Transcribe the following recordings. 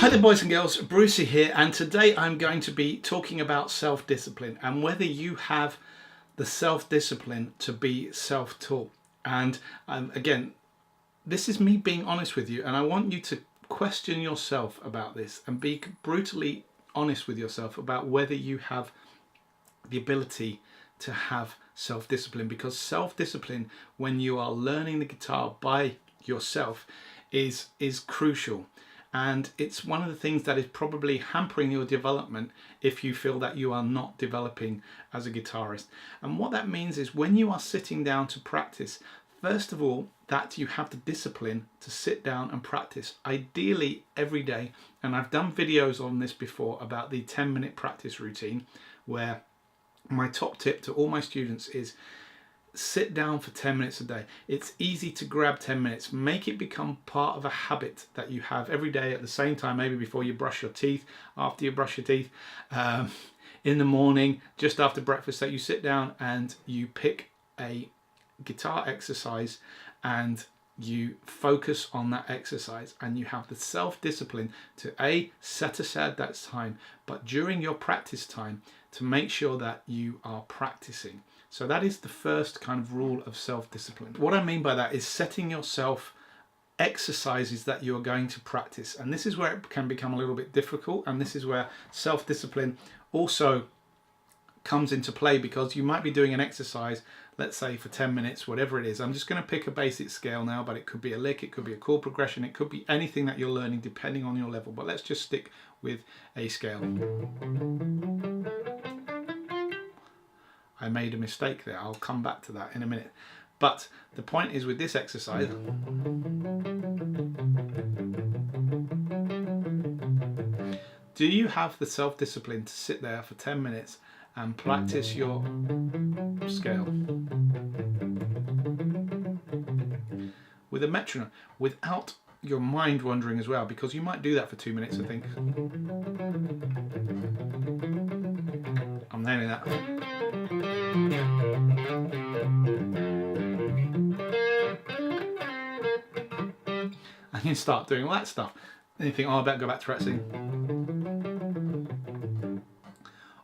Hi there boys and girls, Brucey here, and today I'm going to be talking about self-discipline and whether you have the self-discipline to be self-taught. And again, this is me being honest with you, and I want you to question yourself about this and be brutally honest with yourself about whether you have the ability to have self-discipline, because self-discipline when you are learning the guitar by yourself is crucial. And it's one of the things that is probably hampering your development if you feel that you are not developing as a guitarist. And what that means is when you are sitting down to practice, first of all, that you have the discipline to sit down and practice, ideally every day. And I've done videos on this before about the 10-minute practice routine, where my top tip to all my students is sit down for 10 minutes a day. It's easy to grab 10 minutes. Make it become part of a habit that you have every day at the same time, maybe before you brush your teeth, after you brush your teeth, in the morning, just after breakfast, that you sit down and you pick a guitar exercise and you focus on that exercise, and you have the self-discipline to set aside that time, but during your practice time to make sure that you are practicing. So that is the first kind of rule of self-discipline. What I mean by that is setting yourself exercises that you're going to practice. And this is where it can become a little bit difficult. And this is where self-discipline also comes into play, because you might be doing an exercise, let's say for 10 minutes, whatever it is. I'm just going to pick a basic scale now, but it could be a lick, it could be a chord progression, it could be anything that you're learning depending on your level. But let's just stick with a scale. I made a mistake there. I'll come back to that in a minute. But the point is, with this exercise, do you have the self-discipline to sit there for 10 minutes and practice your scale with a metronome without your mind wandering as well? Because you might do that for 2 minutes and think, I'm nailing that. And you start doing all that stuff. Then you think, oh, I better go back to practicing.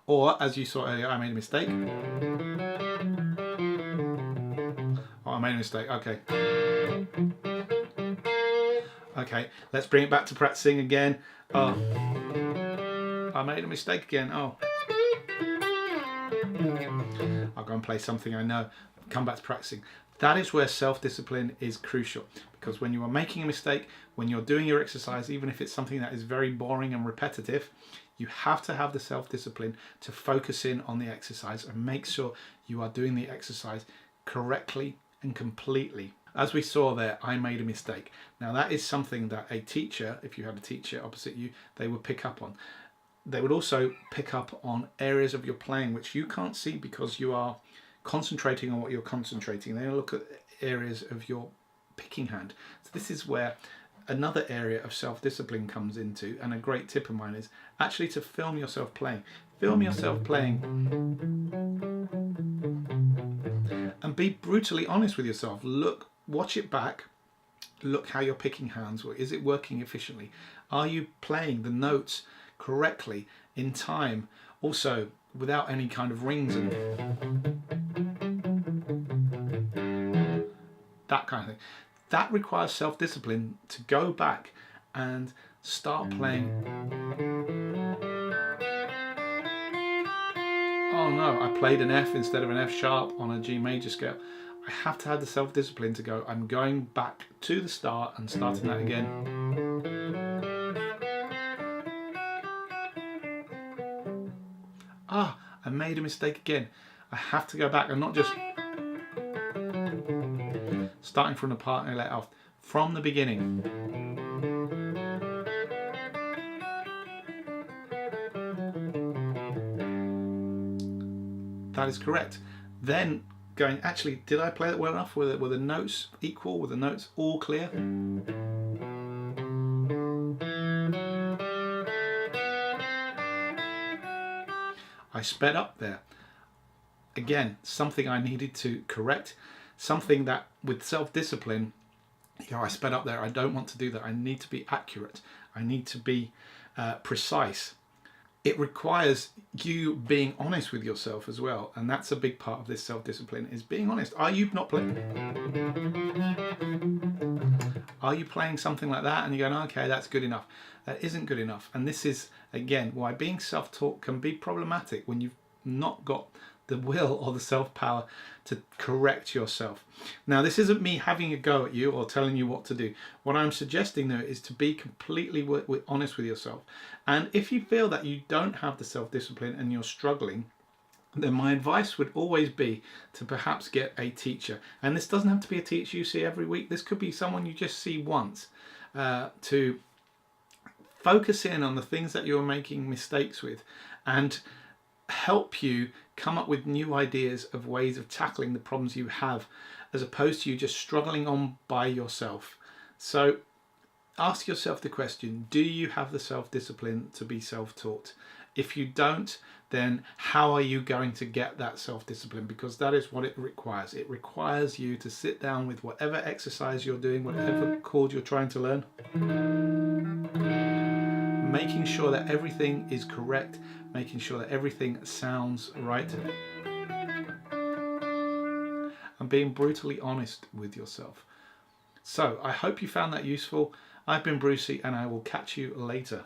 Or, as you saw earlier, I made a mistake. Oh, I made a mistake. Okay. Okay, let's bring it back to practicing again. Oh, I made a mistake again. Oh. I'll go and play something I know. Come back to practicing. That is where self-discipline is crucial, because when you are making a mistake, when you're doing your exercise, even if it's something that is very boring and repetitive, you have to have the self-discipline to focus in on the exercise and make sure you are doing the exercise correctly and completely. As we saw there, I made a mistake. Now that is something that a teacher, if you had a teacher opposite you, they would pick up on. They would also pick up on areas of your playing which you can't see because you are concentrating on what you're concentrating. They look at areas of your picking hand. So this is where another area of self-discipline comes into, and a great tip of mine is actually to film yourself playing. Film yourself playing and be brutally honest with yourself. Look, watch it back. Look how you're picking hands. Is it working efficiently? Are you playing the notes correctly in time? Also, without any kind of rings and that kind of thing. That requires self-discipline to go back and start playing. Oh no, I played an F instead of an F sharp on a G major scale. I have to have the self-discipline to go, I'm going back to the start and starting that again. Ah, I made a mistake again. I have to go back and not just starting from the part I let off, from the beginning. That is correct. Then going, actually, did I play it well enough? Were the notes equal? Were the notes all clear? I sped up there. Again, something I needed to correct, something that with self-discipline I sped up there. I don't want to do that. I need to be accurate. I need to be precise. It requires you being honest with yourself as well, and that's a big part of this self-discipline, is being honest. Are you not playing? Are you playing something like that and you're going, okay, that's good enough? That isn't good enough. And this is, again, why being self-taught can be problematic when you've not got the will or the self-power to correct yourself. Now, this isn't me having a go at you or telling you what to do. What I'm suggesting, though, is to be completely honest with yourself. And if you feel that you don't have the self-discipline and you're struggling, then my advice would always be to perhaps get a teacher. And this doesn't have to be a teacher you see every week. This could be someone you just see once, to focus in on the things that you're making mistakes with and help you come up with new ideas of ways of tackling the problems you have, as opposed to you just struggling on by yourself. So ask yourself the question, do you have the self-discipline to be self-taught? If you don't, then how are you going to get that self-discipline? Because that is what it requires. It requires you to sit down with whatever exercise you're doing, whatever chord you're trying to learn, making sure that everything is correct, making sure that everything sounds right, and being brutally honest with yourself. So I hope you found that useful. I've been Brucey, and I will catch you later.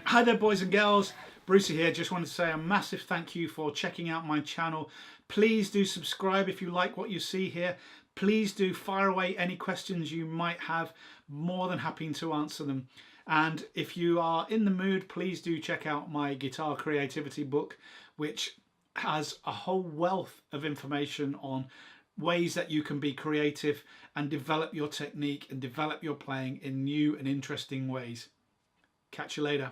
Hi there, boys and girls. Brucey here. Just wanted to say a massive thank you for checking out my channel. Please do subscribe if you like what you see here. Please do fire away any questions you might have. More than happy to answer them. And if you are in the mood, please do check out my guitar creativity book, which has a whole wealth of information on ways that you can be creative and develop your technique and develop your playing in new and interesting ways. Catch you later.